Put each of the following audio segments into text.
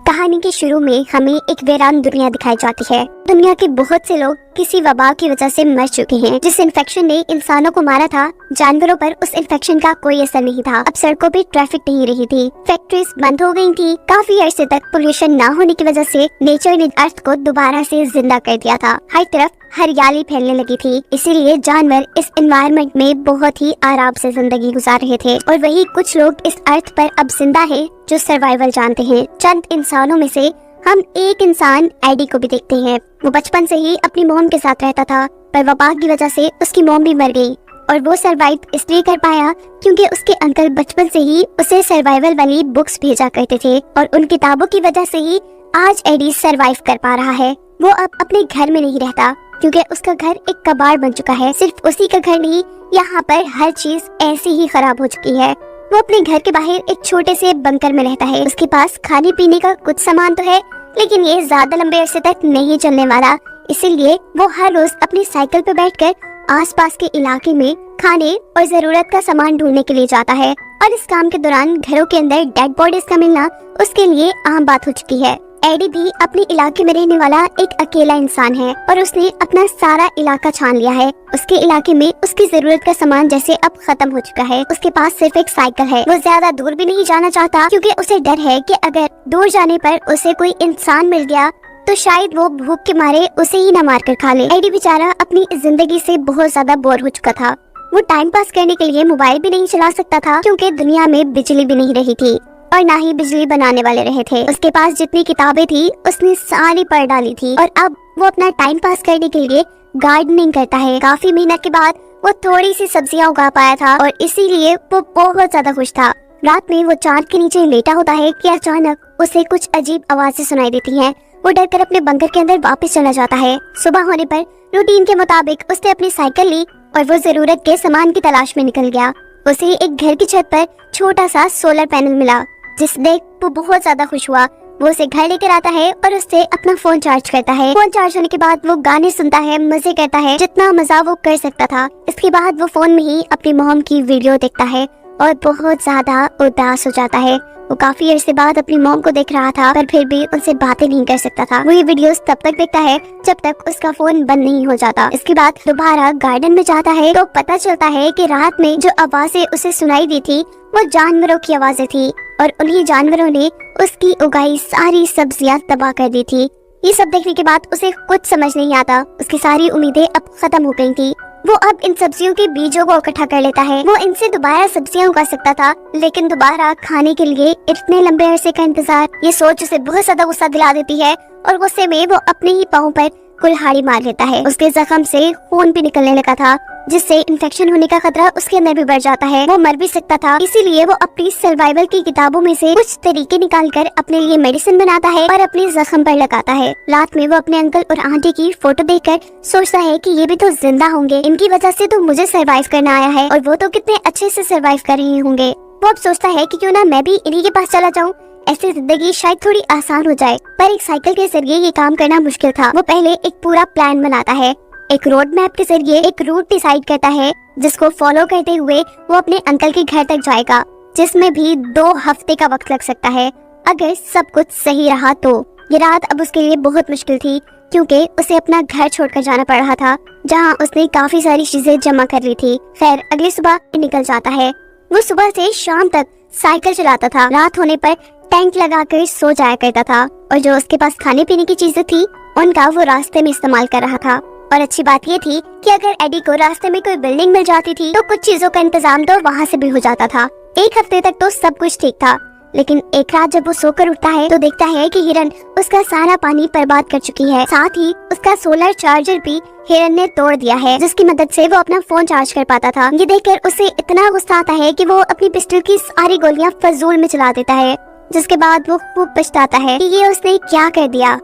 कहानी के शुरू में हमें एक वीरान दुनिया दिखाई जाती है। दुनिया के बहुत से लोग किसी वबा की वजह से मर चुके हैं। जिस इन्फेक्शन ने इंसानों को मारा था, जानवरों पर उस इन्फेक्शन का कोई असर नहीं था। अब सड़कों पे ट्रैफिक नहीं रही थी, फैक्ट्रीज बंद हो गई थी। काफी अरसे तक पोल्यूशन न होने की वजह से नेचर ने अर्थ को दोबारा से जिंदा कर दिया था। हर तरफ हरियाली फैलने लगी थी, इसीलिए जानवर इस एनवायरनमेंट में बहुत ही आराम से जिंदगी गुजार रहे थे। और वही कुछ लोग इस अर्थ पर अब जिंदा है जो सर्वाइवल जानते हैं। चंद इंसानों में से हम एक इंसान एडी को भी देखते हैं। वो बचपन से ही अपनी मॉम के साथ रहता था, पर वबा की वजह से उसकी मॉम भी मर गई और वो सर्वाइव इसलिए कर पाया क्योंकि उसके अंकल बचपन से ही उसे सर्वाइवल वाली बुक्स भेजा करते थे और उन किताबों की वजह से ही आज एडी सर्वाइव कर पा रहा है। वो अब अपने घर में नहीं रहता क्योंकि उसका घर एक कबाड़ बन चुका है। सिर्फ उसी का घर नहीं, यहाँ पर हर चीज ऐसी ही खराब हो चुकी है। वो अपने घर के बाहर एक छोटे से बंकर में रहता है। उसके पास खाने पीने का कुछ सामान तो है, लेकिन ये ज्यादा लंबे अरसे तक नहीं चलने वाला। इसीलिए वो हर रोज अपनी साइकिल पर बैठकर आसपास के इलाके में खाने और जरूरत का सामान ढूंढने के लिए जाता है। और इस काम के दौरान घरों के अंदर डेड बॉडीज का मिलना उसके लिए आम बात हो चुकी है। एडी भी अपने इलाके में रहने वाला एक अकेला इंसान है और उसने अपना सारा इलाका छान लिया है। उसके इलाके में उसकी जरूरत का सामान जैसे अब खत्म हो चुका है। उसके पास सिर्फ एक साइकिल है। वो ज्यादा दूर भी नहीं जाना चाहता क्योंकि उसे डर है कि अगर दूर जाने पर उसे कोई इंसान मिल गया तो शायद वो भूख के मारे उसे ही न मार कर खा ले। एडी बेचारा अपनी जिंदगी से बहुत ज्यादा बोर हो चुका था। वो टाइम पास करने के लिए मोबाइल भी नहीं चला सकता था क्योंकि दुनिया में बिजली भी नहीं रही थी और ना ही बिजली बनाने वाले रहे थे। उसके पास जितनी किताबें थी उसने सारी पढ़ डाली थी और अब वो अपना टाइम पास करने के लिए गार्डनिंग करता है। काफी मेहनत के बाद वो थोड़ी सी सब्जियां उगा पाया था और इसीलिए वो बहुत ज्यादा खुश था। रात में वो चांद के नीचे लेटा होता है कि अचानक उसे कुछ अजीब आवाजें सुनाई देती हैं। वो डरकर अपने बंकर के अंदर वापस चला जाता है। सुबह होने पर रूटीन के मुताबिक उसने अपनी साइकिल ली और वो जरूरत के सामान की तलाश में निकल गया। उसे एक घर की छत पर छोटा सा सोलर पैनल मिला जिस देख वो बहुत ज्यादा खुश हुआ। वो उसे घर लेकर आता है और उससे अपना फोन चार्ज करता है। फोन चार्ज होने के बाद वो गाने सुनता है, मजे करता है, जितना मजा वो कर सकता था। इसके बाद वो फोन में ही अपनी मॉम की वीडियो देखता है और बहुत ज्यादा उदास हो जाता है। वो काफी अरसे बाद अपनी मॉम को देख रहा था पर फिर भी उनसे बातें नहीं कर सकता था। वो ये वीडियोस तब तक देखता है जब तक उसका फोन बंद नहीं हो जाता। इसके बाद दोबारा गार्डन में जाता है तो पता चलता है कि रात में जो आवाजें उसे सुनाई दी थी वो जानवरों की आवाजें थी और उन्हीं जानवरों ने उसकी उगाई सारी सब्जियां तबाह कर दी थी। ये सब देखने के बाद उसे कुछ समझ नहीं आता। उसकी सारी उम्मीदें अब खत्म हो गई थी। वो अब इन सब्जियों के बीजों को इकट्ठा कर लेता है। वो इनसे दोबारा सब्जियां उगा सकता था, लेकिन दोबारा खाने के लिए इतने लंबे अरसे का इंतजार, ये सोच उसे बहुत ज्यादा गुस्सा दिला देती है और गुस्से में वो अपने ही पाँव पर कुल्हाड़ी मार लेता है। उसके जख्म से खून भी निकलने लगा था जिससे इन्फेक्शन होने का खतरा उसके अंदर भी बढ़ जाता है। वो मर भी सकता था, इसीलिए वो अपनी सर्वाइवल की किताबों में से कुछ तरीके निकालकर अपने लिए मेडिसिन बनाता है और अपने जख्म पर लगाता है। रात में वो अपने अंकल और आंटी की फोटो देखकर सोचता है कि ये भी तो जिंदा होंगे, इनकी वजह से तो मुझे सर्वाइव करना आया है और वो तो कितने अच्छे से सर्वाइव कर रहे होंगे। वो अब सोचता है कि क्यों ना मैं भी इन्हीं के पास चला जाऊँ, ऐसी जिंदगी शायद थोड़ी आसान हो जाए। पर एक साइकिल के जरिए ये काम करना मुश्किल था। वो पहले एक पूरा प्लान बनाता है। एक रोड मैप के जरिए एक रूट डिसाइड करता है जिसको फॉलो करते हुए वो अपने अंकल के घर तक जाएगा, जिसमें भी 2 हफ्ते का वक्त लग सकता है अगर सब कुछ सही रहा तो। ये रात अब उसके लिए बहुत मुश्किल थी क्योंकि उसे अपना घर छोड़कर जाना पड़ रहा था जहाँ उसने काफी सारी चीजें जमा कर ली थी। खैर अगली सुबह निकल जाता है। वो सुबह से शाम तक साइकिल चलाता था। रात होने पर टैंक लगाकर सो जाया करता था और जो उसके पास खाने पीने की चीजें थी उनका वो रास्ते में इस्तेमाल कर रहा था। और अच्छी बात ये थी कि अगर एडी को रास्ते में कोई बिल्डिंग मिल जाती थी तो कुछ चीजों का इंतजाम तो वहाँ से भी हो जाता था। एक हफ्ते तक तो सब कुछ ठीक था, लेकिन एक रात जब वो सोकर उठता है तो देखता है कि हिरन उसका सारा पानी बर्बाद कर चुकी है। साथ ही उसका सोलर चार्जर भी हिरन ने तोड़ दिया है, जिसकी मदद से वो अपना फोन चार्ज कर पाता था। ये देखकर उसे इतना गुस्सा आता है कि वो अपनी पिस्टल की सारी गोलियां फजूल में चला देता है, जिसके बाद वो खूब पछताता है कि ये उसने क्या कर दिया।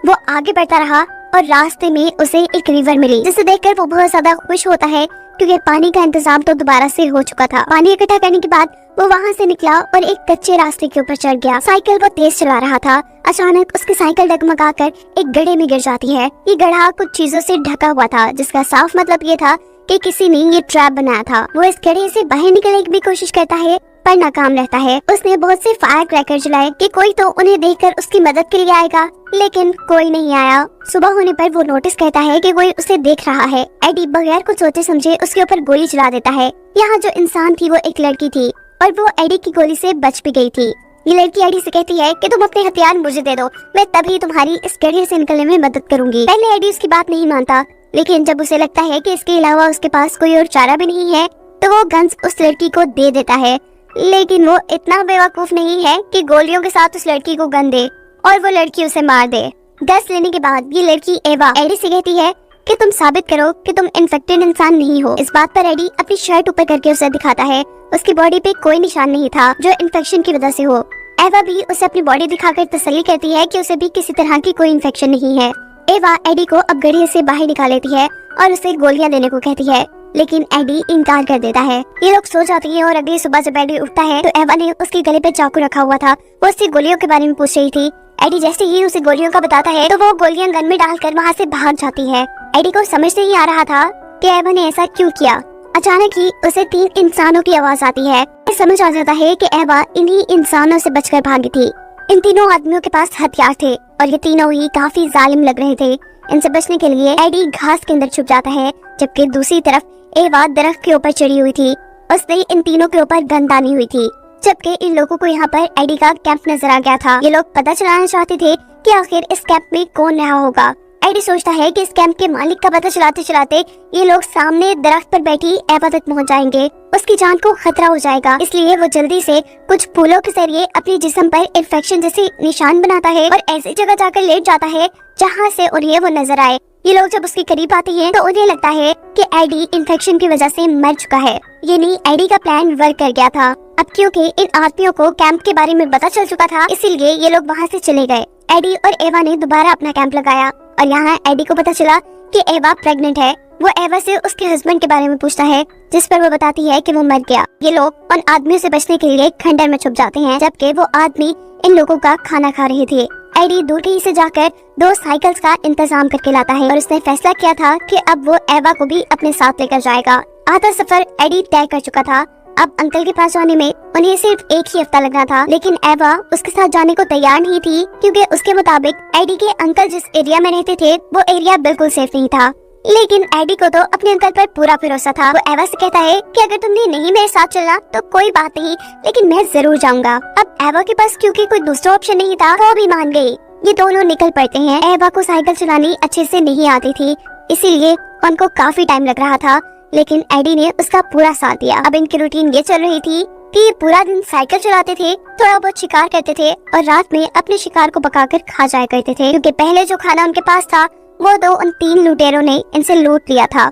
वो आगे बढ़ता रहा और रास्ते में उसे एक रिवर मिली, जिसे देखकर वो बहुत ज्यादा खुश होता है क्योंकि पानी का इंतजाम तो दोबारा से हो चुका था। पानी इकट्ठा करने के बाद वो वहाँ से निकला और एक कच्चे रास्ते के ऊपर चढ़ गया। साइकिल वो तेज चला रहा था। अचानक उसकी साइकिल डगमगाकर एक गड्ढे में गिर जाती है। ये गड्ढा कुछ चीजों से ढका हुआ था, जिसका साफ मतलब ये था कि किसी ने ये ट्रैप बनाया था। वो इस गड्ढे से बाहर निकलने की भी कोशिश करता है पर नाकाम रहता है। उसने बहुत से फायर क्रैकर जलाए कि कोई तो उन्हें देखकर उसकी मदद के लिए आएगा, लेकिन कोई नहीं आया। सुबह होने पर वो नोटिस करता है कि कोई उसे देख रहा है। एडी बगैर कुछ सोचे समझे उसके ऊपर गोली चला देता है। यहाँ जो इंसान थी वो एक लड़की थी और वो एडी की गोली से बच भी गई थी। ये लड़की एडी से कहती है कि तुम अपने हथियार मुझे दे दो, मैं तभी तुम्हारी इस गड्ढे से निकलने में मदद करूंगी। पहले एडी उसकी बात नहीं मानता, लेकिन जब उसे लगता है कि इसके अलावा उसके पास कोई और चारा भी नहीं है तो वो गन्स उस लड़की को दे देता है। लेकिन वो इतना बेवकूफ नहीं है कि गोलियों के साथ उस लड़की को गन दे और वो लड़की उसे मार दे। 10 लेने के बाद ये लड़की एवा एडी से कहती है कि तुम साबित करो कि तुम इन्फेक्टेड इंसान नहीं हो। इस बात पर एडी अपनी शर्ट ऊपर करके उसे दिखाता है। उसकी बॉडी पे कोई निशान नहीं था जो इन्फेक्शन की वजह से हो। एवा भी उसे अपनी बॉडी दिखाकर तसल्ली करती है कि उसे भी किसी तरह की कोई इन्फेक्शन नहीं है। एवा एडी को अब गड्ढे से बाहर निकाल लेती है और उसे गोलियां देने को कहती है, लेकिन एडी इनकार कर देता है। ये लोग सो जाती हैं और अगली सुबह जब एडी उठता है तो एवा ने उसके गले पे चाकू रखा हुआ था। वो उससे गोलियों के बारे में पूछ रही थी। एडी जैसे ही उसे गोलियों का बताता है तो वो गोलियां गन में डालकर वहाँ से भाग जाती है। एडी को समझ नहीं आ रहा था कि एवा ने ऐसा क्यों किया। अचानक ही उसे 3 इंसानों की आवाज आती है। समझ आ जाता है कि एवा इन्हीं इंसानों से बचकर भागी थी। इन तीनों आदमियों के पास हथियार थे और ये तीनों ही काफी जालिम लग रहे थे। इनसे बचने के लिए एडी घास के अंदर छुप जाता है, जबकि दूसरी तरफ एवा दरख्त के ऊपर चढ़ी हुई थी। उसने इन तीनों के ऊपर गन दानी हुई थी, जबकि इन लोगों को यहाँ पर एडी का कैंप नजर आ गया था। ये लोग पता चलाना चाहते थे कि आखिर इस कैंप में कौन रहा होगा। एडी सोचता है कि इस कैंप के मालिक का पता चलाते चलाते ये लोग सामने दरख्त पर बैठी एवा तक पहुंच जाएंगे। उसकी जान को खतरा हो जाएगा, इसलिए वो जल्दी से कुछ फूलों के जरिए अपने जिस्म पर इन्फेक्शन जैसे निशान बनाता है और ऐसी जगह जाकर लेट जाता है जहाँ से उन्हें वो नजर आए। ये लोग जब उसके करीब आते हैं तो उन्हें लगता है कि एडी इन्फेक्शन की वजह से मर चुका है। यानी एडी का प्लान वर्क कर गया था। अब क्योंकि इन आदमियों को कैंप के बारे में पता चल चुका था, इसीलिए ये लोग वहाँ से चले गए। एडी और एवा ने दोबारा अपना कैंप लगाया और यहाँ एडी को पता चला कि एवा प्रेग्नेंट है। वो एवा से उसके हस्बैंड के बारे में पूछता है, जिस पर वो बताती है कि वो मर गया। ये लोग उन आदमियों से बचने के लिए खंडर में छुप जाते हैं, जबकि वो आदमी इन लोगों का खाना खा रहे थे। एडी दूर कहीं से जाकर 2 साइकिल्स का इंतजाम करके लाता है और उसने फैसला किया था कि अब वो एवा को भी अपने साथ लेकर जाएगा। आधा सफर एडी तय कर चुका था। अब अंकल के पास जाने में उन्हें सिर्फ 1 ही हफ्ता लगना था, लेकिन एवा उसके साथ जाने को तैयार नहीं थी, क्योंकि उसके मुताबिक एडी के अंकल जिस एरिया में रहते थे वो एरिया बिल्कुल सेफ नहीं था। लेकिन एडी को तो अपने अंकल पर पूरा भरोसा था। वो एवा से कहता है कि अगर तुमने नहीं मेरे साथ चलना तो कोई बात नहीं, लेकिन मैं जरूर जाऊंगा। अब एवा के पास क्योंकि कोई दूसरा ऑप्शन नहीं था, वो भी मान गई। ये दोनों निकल पड़ते हैं। एवा को साइकिल चलानी अच्छे से नहीं आती थी, इसीलिए उनको काफी टाइम लग रहा था, लेकिन एडी ने उसका पूरा साथ दिया। अब इनकी रूटीन ये चल रही थी कि ये पूरा दिन साइकिल चलाते थे, थोड़ा बहुत शिकार करते थे और रात में अपने शिकार को पकाकर खा जाया करते थे, क्योंकि पहले जो खाना उनके पास था वो तो उन 3 लुटेरों ने इनसे लूट लिया था।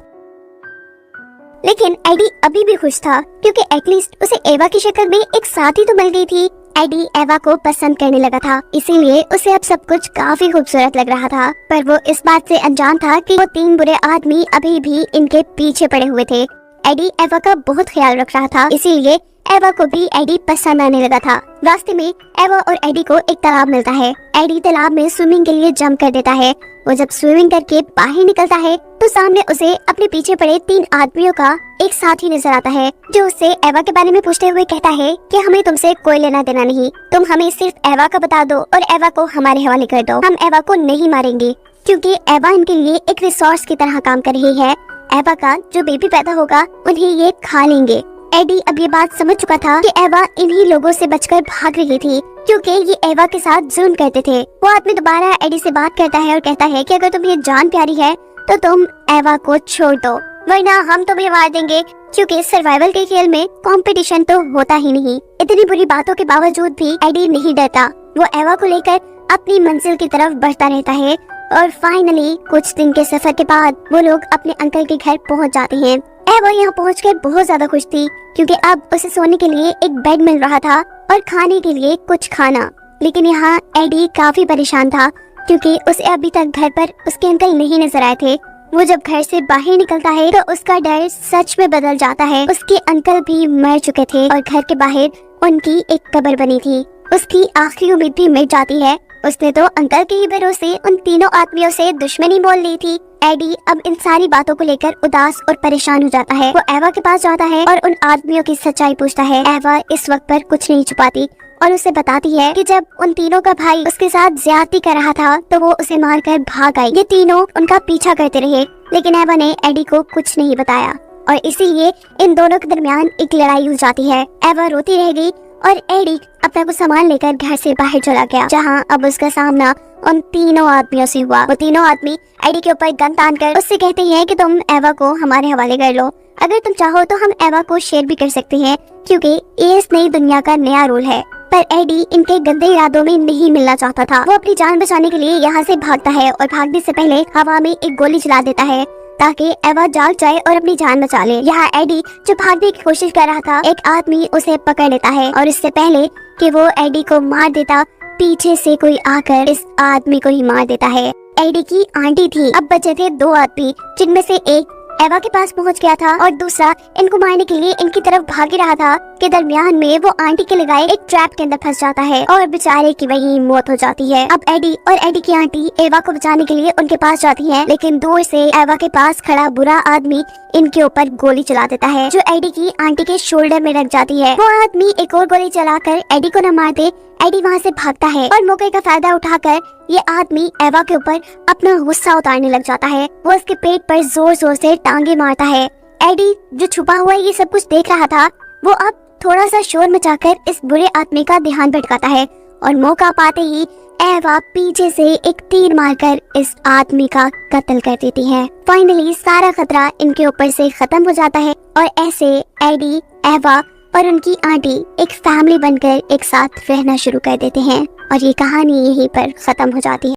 लेकिन एडी अभी भी खुश था, क्योंकि एटलीस्ट उसे एवा की शक्ल में एक साथी तो मिल गई थी। एडी एवा को पसंद करने लगा था, इसीलिए उसे अब सब कुछ काफी खूबसूरत लग रहा था। पर वो इस बात से अनजान था कि वो 3 बुरे आदमी अभी भी इनके पीछे पड़े हुए थे। एडी एवा का बहुत ख्याल रख रहा था, इसीलिए एवा को भी एडी पसंद आने लगा था। रास्ते में एवा और एडी को एक तालाब मिलता है। एडी तालाब में स्विमिंग के लिए जंप कर देता है। वो जब स्विमिंग करके बाहर निकलता है तो सामने उसे अपने पीछे पड़े 3 आदमियों का एक साथी नजर आता है, जो उससे एवा के बारे में पूछते हुए कहता है कि हमें तुमसे कोई लेना देना नहीं, तुम हमें सिर्फ एवा का बता दो और एवा को हमारे हवाले कर दो। हम एवा को नहीं मारेंगे, क्योंकि एवा इनके लिए एक रिसोर्स की तरह काम कर रही है। एवा का जो बेबी पैदा होगा उन्हें ये खा लेंगे। एडी अब ये बात समझ चुका था कि एवा इन्हीं लोगों से बचकर भाग रही थी, क्योंकि ये एवा के साथ जुल्म करते थे। वो आदमी दोबारा एडी से बात करता है और कहता है कि अगर तुम्हें जान प्यारी है तो तुम एवा को छोड़ दो, वरना हम तुम्हें मार देंगे, क्योंकि सर्वाइवल के खेल में कंपटीशन तो होता ही नहीं। इतनी बुरी बातों के बावजूद भी एडी नहीं डरता। वो एवा को लेकर अपनी मंजिल की तरफ बढ़ता रहता है और फाइनली कुछ दिन के सफर के बाद वो लोग अपने अंकल के घर पहुंच जाते हैं। एवा यहाँ पहुंचकर बहुत ज्यादा खुश थी, क्योंकि अब उसे सोने के लिए एक बेड मिल रहा था और खाने के लिए कुछ खाना। लेकिन यहाँ एडी काफी परेशान था, क्योंकि उसे अभी तक घर पर उसके अंकल नहीं नजर आए थे। वो जब घर से बाहर निकलता है तो उसका डर सच में बदल जाता है। उसके अंकल भी मर चुके थे और घर के बाहर उनकी एक कब्र बनी थी। उसकी आखिरी उम्मीद भी मिट जाती है उसने तो अंकल के ही भरोसे उन तीनों आदमियों से दुश्मनी मोल ली थी। एडी अब इन सारी बातों को लेकर उदास और परेशान हो जाता है। वो एवा के पास जाता है और उन आदमियों की सच्चाई पूछता है। एवा इस वक्त पर कुछ नहीं छुपाती और उसे बताती है कि जब उन तीनों का भाई उसके साथ ज्यादती कर रहा था तो वो उसे मारकर भाग आई। ये तीनों उनका पीछा करते रहे, लेकिन एवा ने एडी को कुछ नहीं बताया और इसीलिए इन दोनों के दरमियान एक लड़ाई हो जाती है। एवा रोती रह गई और एडी अपना कुछ सामान लेकर घर से बाहर चला गया, जहां अब उसका सामना उन तीनों आदमियों से हुआ। वो तीनों आदमी एडी के ऊपर गन तानकर उससे कहते हैं कि तुम एवा को हमारे हवाले कर लो, अगर तुम चाहो तो हम एवा को शेयर भी कर सकते हैं, क्योंकि ये इस नई दुनिया का नया रूल है। पर एडी इनके गंदे इरादों में नहीं मिलना चाहता था। वो अपनी जान बचाने के लिए यहाँ से भागता है और भागने से पहले हवा में एक गोली चला देता है ताकि एवा जाग जाए और अपनी जान बचा ले। यहाँ एडी जो भागने की कोशिश कर रहा था, एक आदमी उसे पकड़ लेता है और इससे पहले कि वो एडी को मार देता, पीछे से कोई आकर इस आदमी को ही मार देता है। एडी की आंटी थी। अब बचे थे दो आदमी, जिनमें से एक एवा के पास पहुंच गया था और दूसरा इनको मारने के लिए इनकी तरफ भाग ही रहा था कि दरमियान में वो आंटी के लगाए एक ट्रैप के अंदर फंस जाता है और बेचारे की वही मौत हो जाती है। अब एडी और एडी की आंटी एवा को बचाने के लिए उनके पास जाती है, लेकिन दूर से एवा के पास खड़ा बुरा आदमी इनके ऊपर गोली चला देता है, जो एडी की आंटी के शोल्डर में लग जाती है। वो आदमी एक और गोली चलाकर एडी को न मार दे, एडी वहाँ से भागता है और मौके का फायदा उठाकर ये आदमी एवा के ऊपर अपना गुस्सा उतारने लग जाता है। वो उसके पेट पर जोर जोर से टांगे मारता है। एडी जो छुपा हुआ ये सब कुछ देख रहा था, वो अब थोड़ा सा शोर मचाकर इस बुरे आदमी का ध्यान भटकाता है और मौका पाते ही एवा पीछे से एक तीर मारकर इस आदमी का कत्ल कर देती है। फाइनली सारा खतरा इनके ऊपर से खत्म हो जाता है और ऐसे एडी, एवा और उनकी आंटी एक फैमिली बनकर एक साथ रहना शुरू कर देते हैं और ये कहानी यहीं पर खत्म हो जाती है।